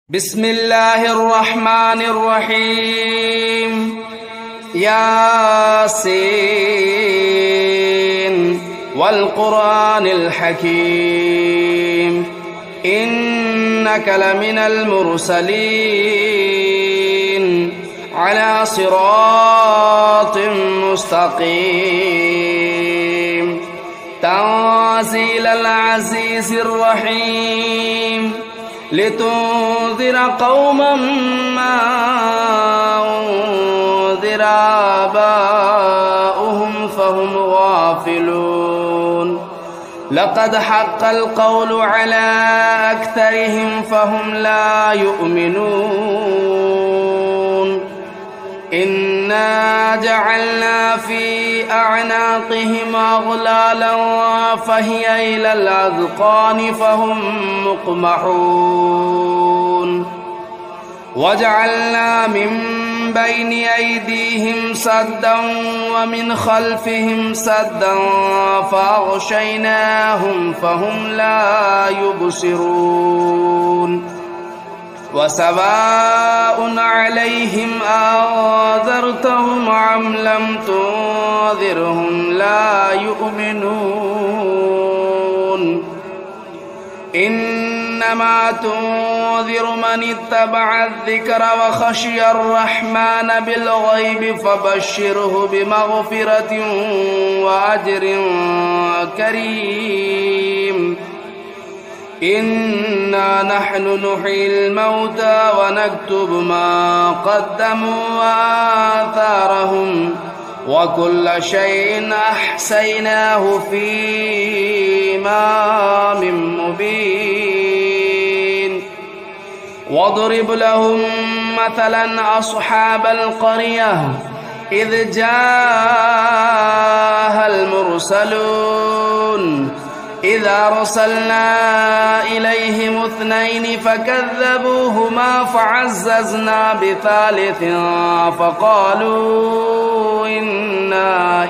بسم الله الرحمن الرحيم ياسين والقرآن الحكيم إنك لمن المرسلين على صراط مستقيم تنزيل العزيز الرحيم لتنذر قوما ما أنذر آباؤهم فهم غافلون لقد حق القول على أكثرهم فهم لا يؤمنون إنا جعلنا في أعناقهم أغلالا فهي إلى الأذقان فهم مقمحون وجعلنا من بين أيديهم سدا ومن خلفهم سدا فأغشيناهم فهم لا يبصرون وسواء عليهم أنذرتهم أم لم تنذرهم لا يؤمنون إنما تنذر من اتبع الذكر وخشي الرحمن بالغيب فبشره بمغفرة وأجر كريم إنا نحن نحيي الموتى ونكتب ما قدموا وآثارهم وكل شيء أحصيناه في إمام مبين واضرب لهم مثلا أصحاب القرية إذ جاءها المرسلون إذا أرسلنا إليهم اثنين فكذبوهما فعززنا بثالث فقالوا إنا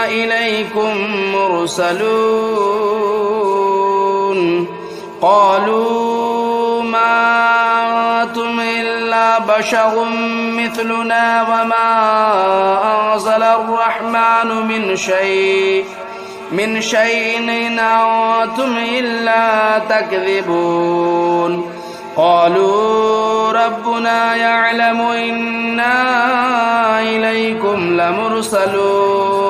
إليكم مرسلون قالوا ما أنتم إلا بشر مثلنا وما أنزل الرحمن من شيء إن أنتم إلا تكذبون قالوا ربنا يعلم إنا إليكم لمرسلون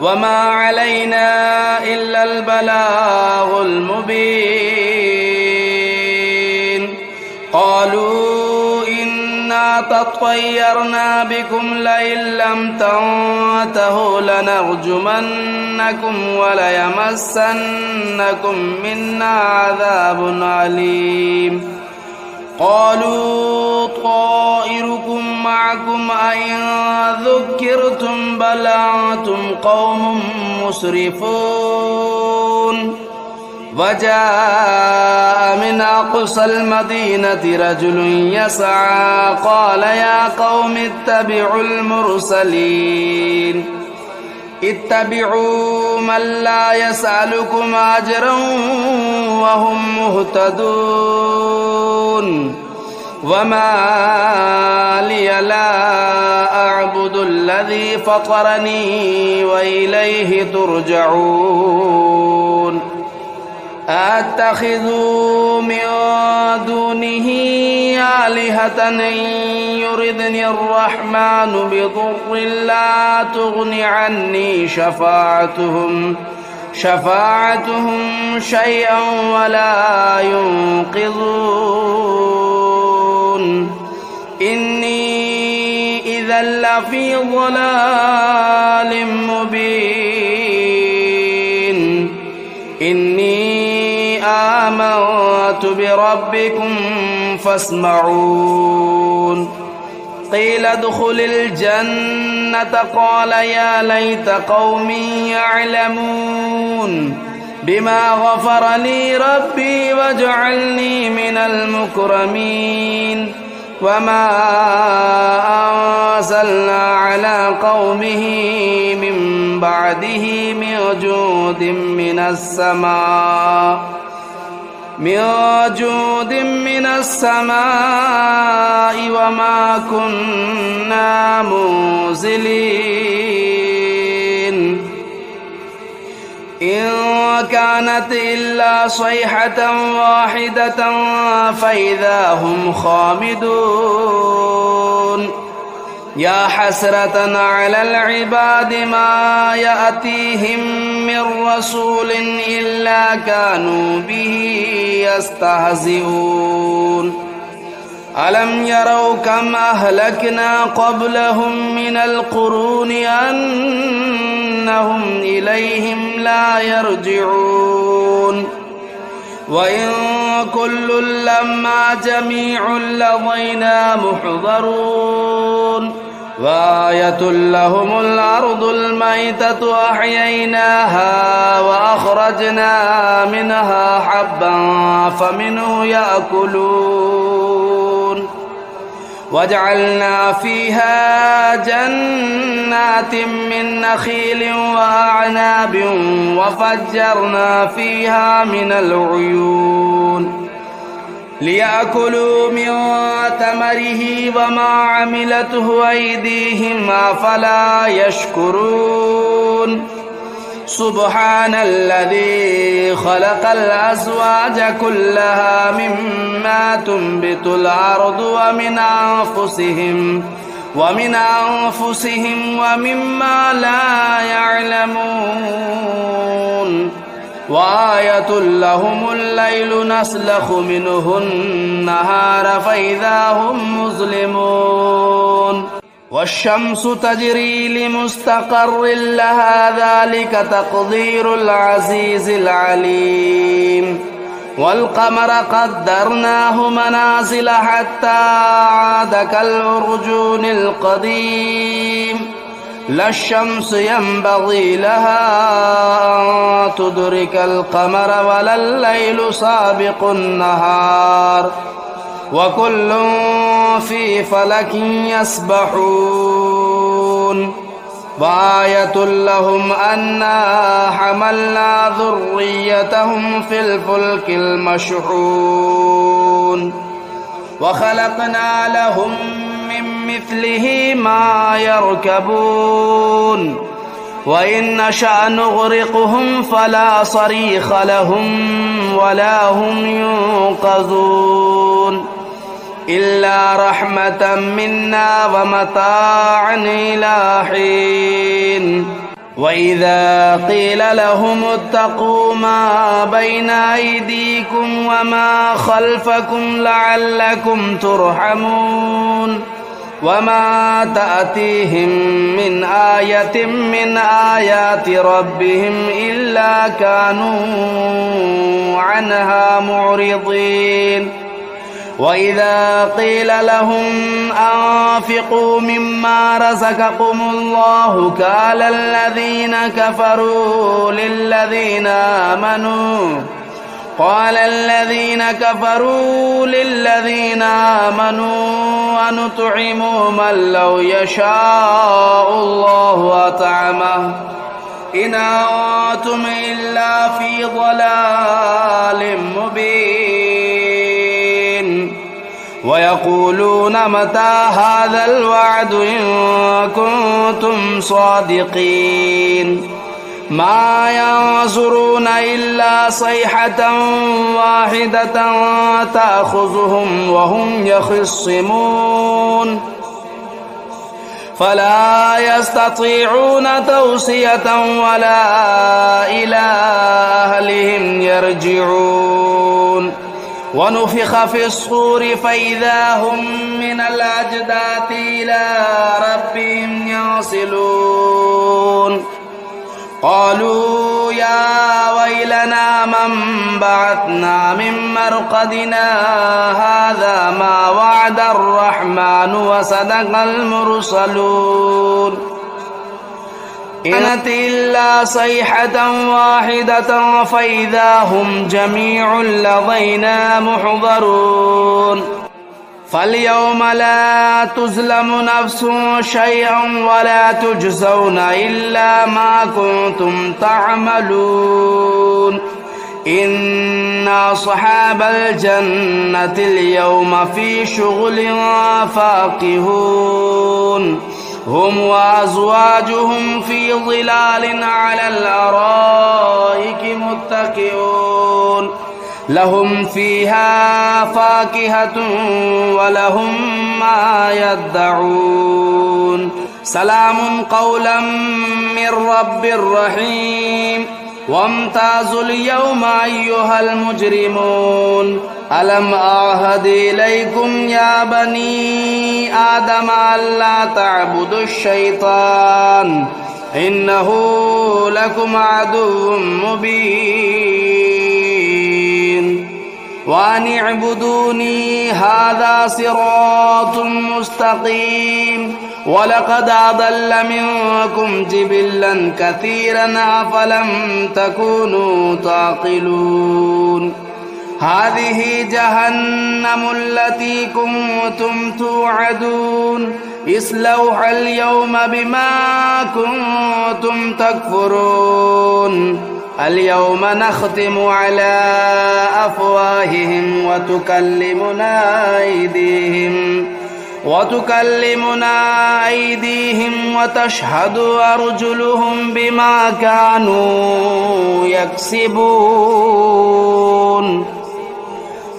وما علينا إلا البلاغ المبين قالوا إنا تطيرنا بكم لئن لم تنتهوا لنرجمنكم وليمسنكم منا عذاب أليم قالوا طائركم معكم أئن ذكرتم بل أنتم قوم مسرفون وجاء من أقصى المدينة رجل يسعى قال يا قوم اتبعوا المرسلين اتبعوا من لا يسألكم أجرا وهم مهتدون وما لي لا أعبد الذي فطرني وإليه ترجعون أتخذوا من دونه آلهة إن يردني الرحمن بضر لا تغن عني شفاعتهم شيئا ولا ينقذون إني إذا لفي ضلال مبين إني آمنت بربكم فاسمعون قيل ادخل الجنة قال يا ليت قومي يعلمون بما غفر لي ربي وجعلني من المكرمين وما أنزلنا على قومه من بعده من جود من السماء وما كنا منزلين إن كانت إلا صيحة واحدة فإذا هم خامدون يا حسرة على العباد ما يأتيهم من رسول إلا كانوا به يستهزئون ألم يروا كم أهلكنا قبلهم من القرون أنهم إليهم لا يرجعون وإن كل لما جميع لدينا محضرون وآية لهم الأرض الميتة أحييناها وأخرجنا منها حبا فمنه يأكلون وجعلنا فيها جنات من نخيل وأعناب وفجرنا فيها من العيون ليأكلوا من ثمره وما عملته أيديهم أفلا يشكرون سبحان الذي خلق الأزواج كلها مما تنبت الأرض ومن أنفسهم ومما لا يعلمون وآية لهم الليل نسلخ منه النهار فإذا هم مظلمون والشمس تجري لمستقر لها ذلك تقدير العزيز العليم والقمر قدرناه منازل حتى عاد كالعرجون القديم لا الشمس ينبغي لها أن تدرك القمر ولا الليل سابق النهار وكل في فلك يسبحون وآية لهم أنا حملنا ذريتهم في الفلك المشحون وخلقنا لهم من مثله ما يركبون وإن نشأ نغرقهم فلا صريخ لهم ولا هم ينقذون إلا رحمة منا ومتاعا إلى حين وإذا قيل لهم اتقوا ما بين أيديكم وما خلفكم لعلكم ترحمون وما تأتيهم من آية من آيات ربهم إلا كانوا عنها معرضين وإذا قيل لهم أنفقوا مما رزقكم الله قال الذين كفروا للذين آمنوا أنطعم من لو يشاء الله أطعمه إن أنتم إلا في ضلال مبين ويقولون متى هذا الوعد إن كنتم صادقين ما ينظرون إلا صيحة واحدة تأخذهم وهم يخصمون فلا يستطيعون توصية ولا إلى أهلهم يرجعون ونفخ في الصور فإذا هم من الأجداث إلى ربهم ينسلون قالوا يا ويلنا من بعثنا من مرقدنا هذا ما وعد الرحمن وصدق المرسلون إن كانت إلا صيحة واحدة فإذا هم جميع لدينا محضرون فاليوم لا تظلم نفس شيئا ولا تجزون إلا ما كنتم تعملون إن أصحاب الجنة اليوم في شغل فاكهون هم وأزواجهم في ظلال على الأرائك متكئون لهم فيها فاكهة ولهم ما يدعون سلام قولا من رب رحيم وامتازوا اليوم أيها المجرمون ألم أعهد إليكم يا بني آدم ألا تعبدوا الشيطان إنه لكم عدو مبين وأن اعبدوني هذا صراط مستقيم ولقد أضل منكم جبلا كثيرا أفلم تكونوا تعقلون هذه جهنم التي كنتم توعدون اصلوها اليوم بما كنتم تكفرون اليوم نختم على أفواههم وتكلمنا أيديهم وتشهد أرجلهم بما كانوا يكسبون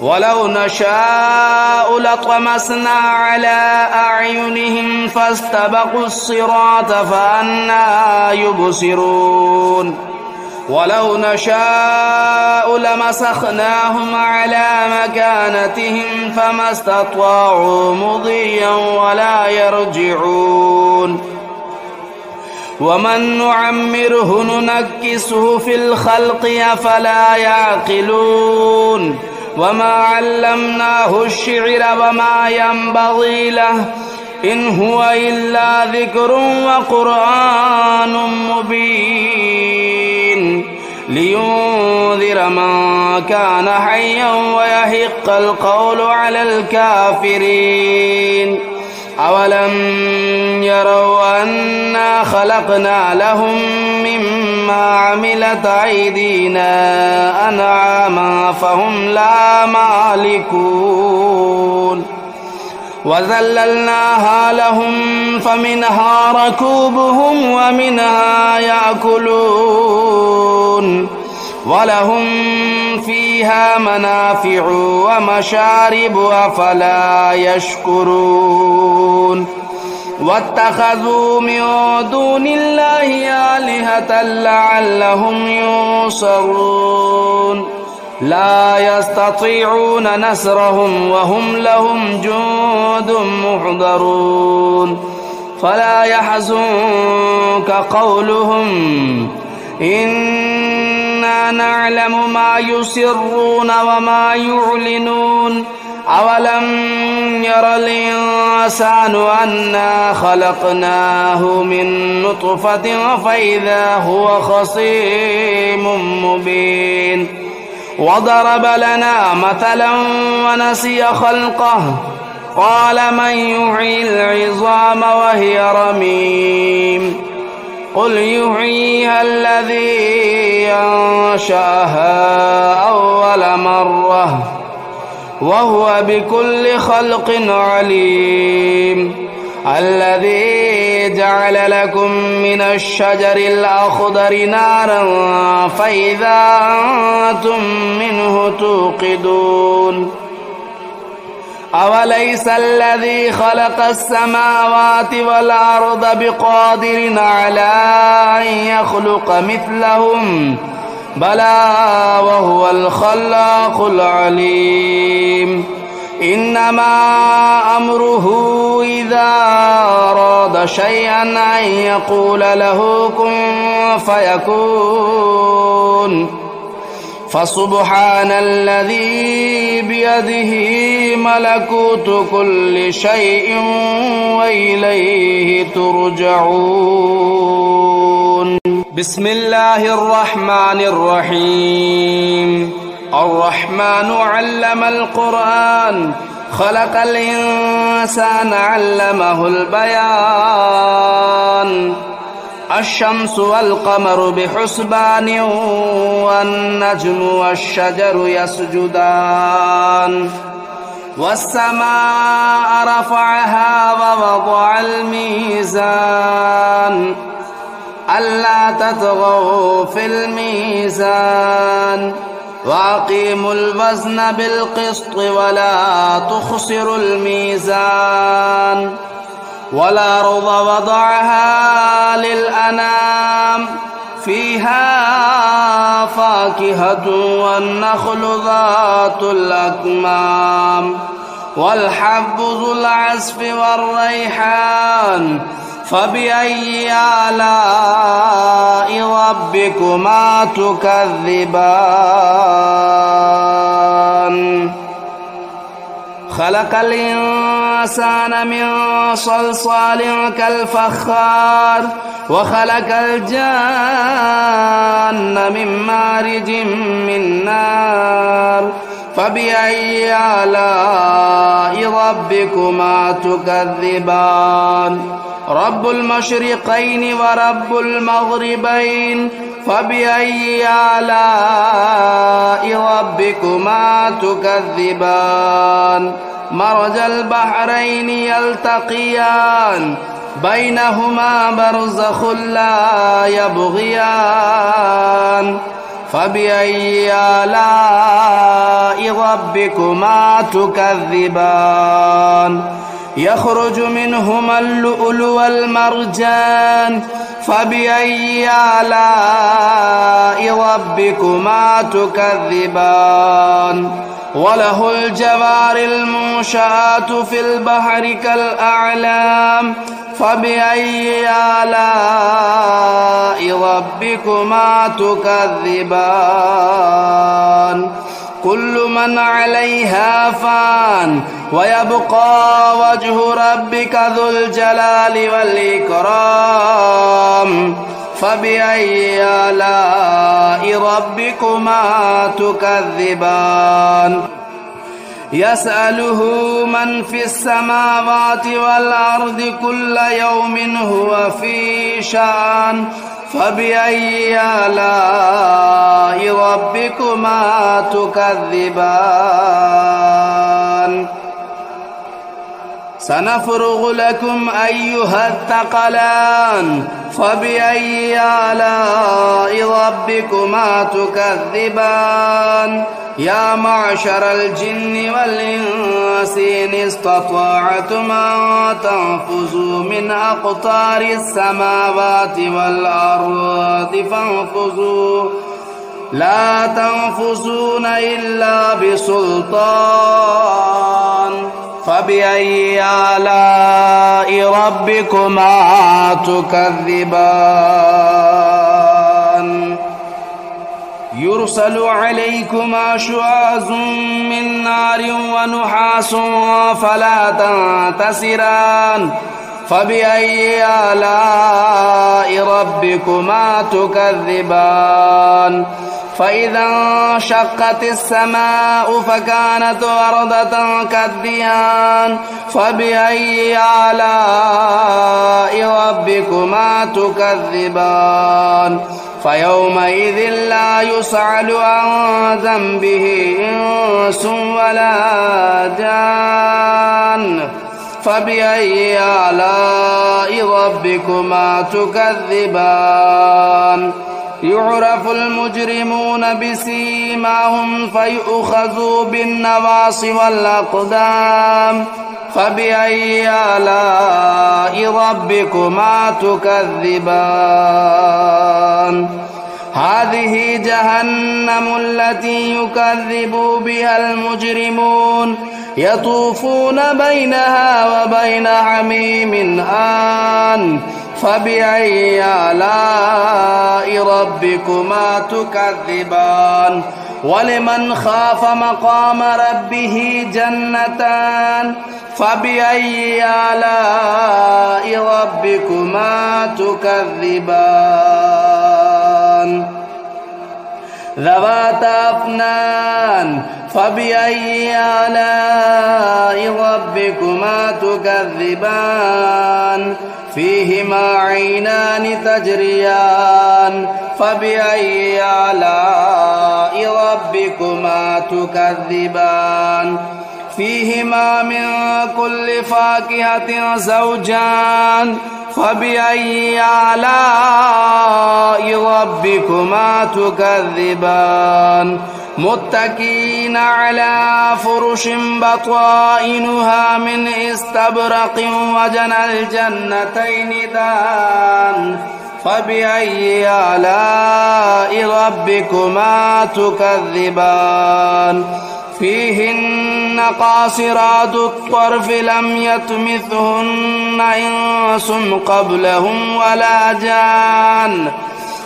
ولو نشاء لطمسنا على أعينهم فاستبقوا الصراط فأنى يبصرون ولو نشاء لمسخناهم على مكانتهم فما استطاعوا مضيا ولا يرجعون ومن نعمره ننكسه في الخلق أفلا يعقلون وما علمناه الشعر وما ينبغي له إن هو إلا ذكر وقرآن مبين لينذر من كان حيا ويحق القول على الكافرين أولم يروا أنا خلقنا لهم مما عملت أيدينا أنعاما فهم لا مالكون وذللناها لهم فمنها ركوبهم ومنها يأكلون ولهم فيها منافع ومشارب أفلا يشكرون واتخذوا من دون الله آلهة لعلهم ينصرون لا يستطيعون نصرهم وهم لهم جند محضرون فلا يحزنك قولهم إنا نعلم ما يسرون وما يعلنون أولم ير الإنسان أنا خلقناه من نطفة فإذا هو خصيم مبين وضرب لنا مثلا ونسي خلقه قال من يحيي العظام وهي رميم قل يحييها الذي أنشأها أول مرة وهو بكل خلق عليم الذي جعل لكم من الشجر الأخضر نارا فإذا أنتم منه توقدون أوليس الذي خلق السماوات والأرض بقادر على أن يخلق مثلهم بلى وهو الخلاق العليم إنما أمره إذا أراد شيئا أن يقول له كن فيكون فسبحان الذي بيده ملكوت كل شيء وإليه ترجعون بسم الله الرحمن الرحيم الرحمن علم القرآن خلق الإنسان علمه البيان الشمس والقمر بحسبان والنجم والشجر يسجدان والسماء رفعها ووضع الميزان ألا تطغوا في الميزان وأقيموا الوزن بالقسط ولا تخسروا الميزان والأرض وضعها للأنام فيها فاكهة والنخل ذات الأكمام والحب ذو العصف والريحان فبأي آلاء ربكما تكذبان خلق الإنسان من صلصال كالفخار وخلق الجان من مارج من نار فبأي آلاء ربكما تكذبان رب المشرقين ورب المغربين فبأي آلاء ربكما تكذبان مرج البحرين يلتقيان بينهما برزخ لا يبغيان فبأي آلاء ربكما تكذبان يخرج منهما اللؤلؤ والمرجان فبأي آلاء ربكما تكذبان وله الجوار المنشآت في البحر كالأعلام فبأي آلاء ربكما تكذبان كل من عليها فان ويبقى وجه ربك ذو الجلال والإكرام فبأي آلاء ربكما تكذبان يسأله من في السماوات والأرض كل يوم هو في شأن فبأي آلاء ربكما تكذبان سنفرغ لكم أيها الثقلان فبأي آلاء ربكما تكذبان يا معشر الجن والإنس إن استطعتم أن تنفذوا من أقطار السماوات والأرض فانفذوا لا تنفذون إلا بسلطان فبأي آلاء ربكما تكذبان يرسل عليكما شواظ من نار ونحاس فلا تنتصران فبأي آلاء ربكما تكذبان فإذا انشقت السماء فكانت وردة كالدهان فبأي آلاء ربكما تكذبان فيومئذ لا يسأل عن ذنبه إنس ولا جان فبأي آلاء ربكما تكذبان يعرف المجرمون بسيماهم فيؤخذوا بالنواصي والأقدام فبأي آلاء ربكما تكذبان هذه جهنم التي يكذب بها المجرمون يطوفون بينها وبين حميم آن فبأي آلاء ربكما تكذبان ولمن خاف مقام ربه جنتان فبأي آلاء ربكما تكذبان ذواتا أفنان فبأي آلاء ربكما تكذبان فيهما عينان تجريان فبأي آلاء ربكما تكذبان فيهما من كل فاكهة زوجان فبأي آلاء ربكما تكذبان متكئين على فرش بطائنها من استبرق وجنى الجنتين دان فبأي آلاء ربكما تكذبان فيهن قاصرات الطرف لم يطمثهن إنس قبلهم ولا جان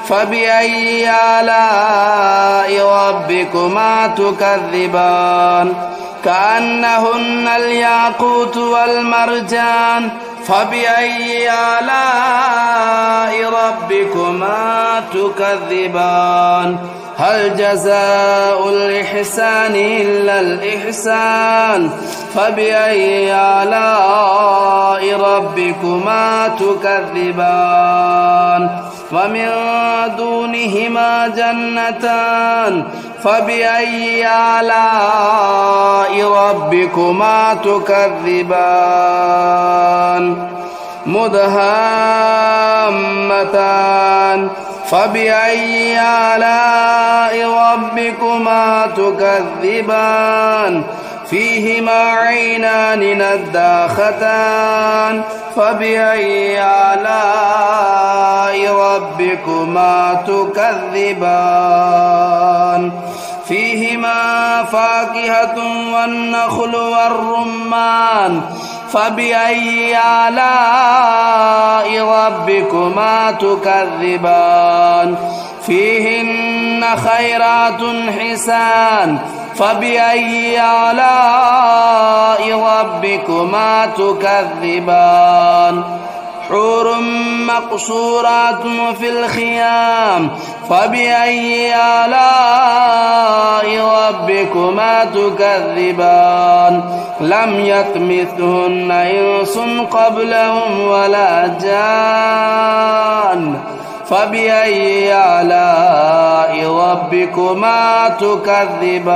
فبأي آلاء ربكما تكذبان كأنهن الياقوت والمرجان فبأي آلاء ربكما تكذبان هل جزاء الإحسان إلا الإحسان فبأي آلاء ربكما تكذبان ومن دونهما جنتان فبأي آلاء ربكما تكذبان مدهامتان فبأي آلاء ربكما تكذبان فيهما عينان نضاختان فبأي آلاء ربكما تكذبان فيهما فاكهة والنخل والرمان فبأي آلاء ربكما تكذبان فيهن خيرات حسان فبأي آلاء ربكما تكذبان حور مقصورات في الخيام فبأي آلاء ربكما تكذبان لم يطمثهن إنس قبلهم ولا جان فبأي آلاء ربكما تكذبان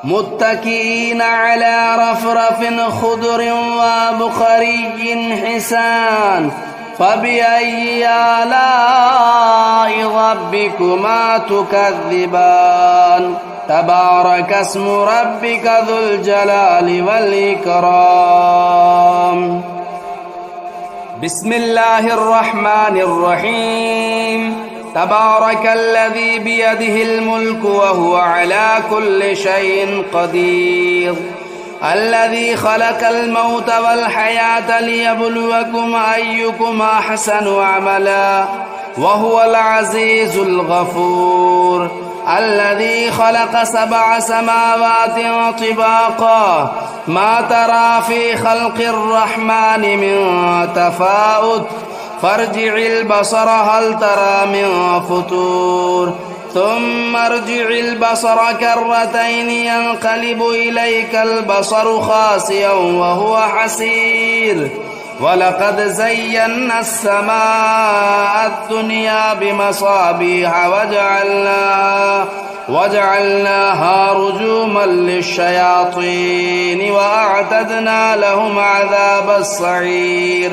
متكئين على رفرف خضر وبخري حسان فبأي آلاء ربكما تكذبان تبارك اسم ربك ذو الجلال والإكرام بسم الله الرحمن الرحيم تبارك الذي بيده الملك وهو على كل شيء قدير الذي خلق الموت والحياة ليبلوكم أيكم أحسن عملا وهو العزيز الغفور الذي خلق 7 سماوات طباقا ما ترى في خلق الرحمن من تفاوت فارجع البصر هل ترى من فطور ثم ارجع البصر كرتين ينقلب إليك البصر خاسئا وهو حسير ولقد زينا السماء الدنيا بمصابيح وجعلناها رجوما للشياطين وأعتدنا لهم عذاب السعير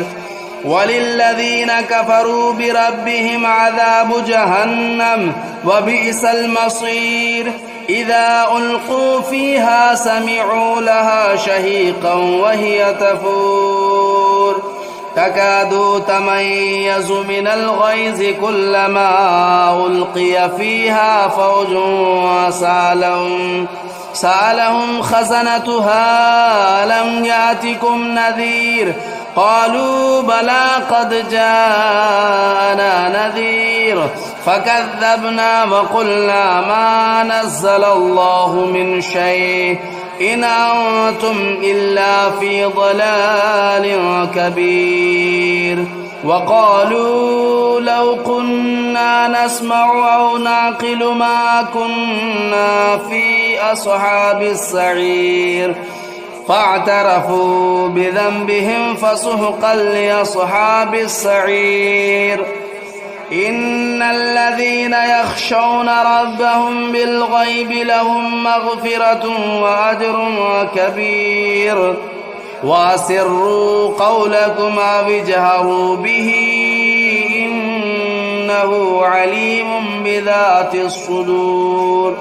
وللذين كفروا بربهم عذاب جهنم وبئس المصير إذا ألقوا فيها سمعوا لها شهيقا وهي تفور تكاد تميز من الغيظ كلما ألقي فيها فوج سألهم خزنتها ألم يأتكم نذير قالوا بلى قد جاءنا نذير فكذبنا وقلنا ما نزل الله من شيء إن أنتم إلا في ضلال كبير وقالوا لو كنا نسمع أو نعقل ما كنا في أصحاب السعير فاعترفوا بذنبهم فسحقا لأصحاب السعير إن الذين يخشون ربهم بالغيب لهم مغفرة وأجر كبير وأسروا قولكم أو اجهروا به إنه عليم بذات الصدور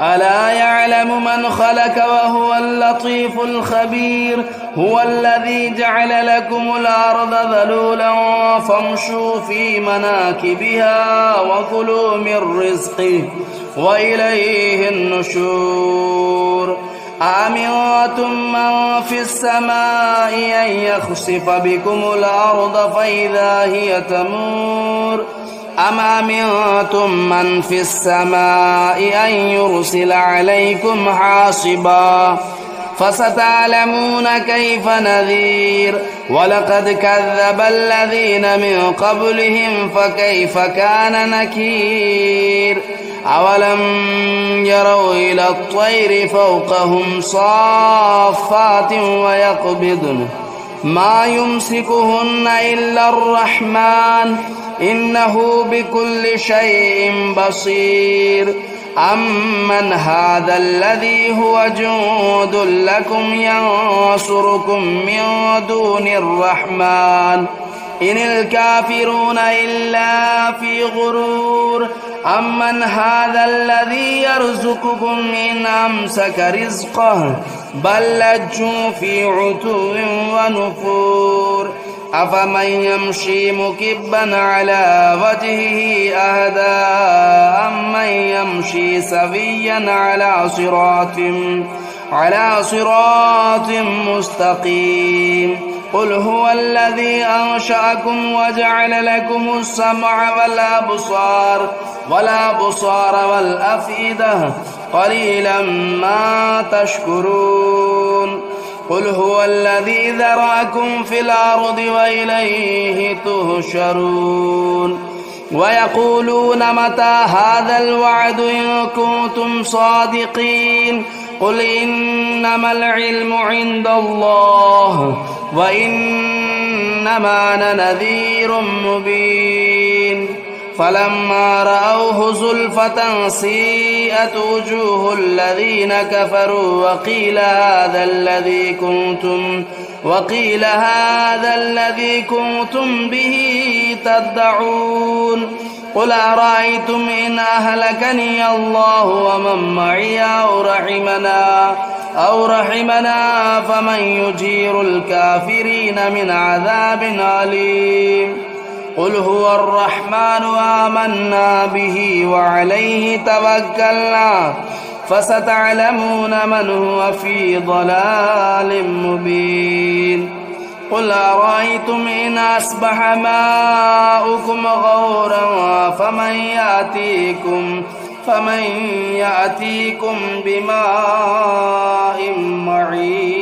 ألا يعلم من خلق وهو اللطيف الخبير هو الذي جعل لكم الأرض ذلولا فامشوا في مناكبها وكلوا من رزقه وإليه النشور أأمنتم من في السماء أن يخسف بكم الأرض فإذا هي تمور أم أمنتم من في السماء أن يرسل عليكم حاصبا فستعلمون كيف نذير ولقد كذب الذين من قبلهم فكيف كان نكير أولم يروا إلى الطير فوقهم صافات ويقبضن ما يمسكهن إلا الرحمن إنه بكل شيء بصير أمن هذا الذي هو جند لكم ينصركم من دون الرحمن إن الكافرون إلا في غرور أمن هذا الذي يرزقكم إن أمسك رزقه بل لجوا في عتو ونفور أفمن يمشي مكبا على وجهه أهدى أمن يمشي سويا على صراط مستقيم قل هو الذي أنشأكم وجعل لكم السمع والأبصار والأفئدة قليلا ما تشكرون قل هو الذي ذرأكم في الأرض وإليه تهشرون ويقولون متى هذا الوعد إن كنتم صادقين قل إنما العلم عند الله وإنما أنا نذير مبين فلما رأوه زلفة سيئت وجوه الذين كفروا وقيل هذا الذي كنتم به تدعون قل أرأيتم إن أهلكني الله ومن معي أو رحمنا فمن يجير الكافرين من عذاب أليم قل هو الرحمن آمنا به وعليه توكلنا فستعلمون من هو في ضلال مبين قل أرأيتم إن أصبح ماؤكم غورا فمن يأتيكم بماء معين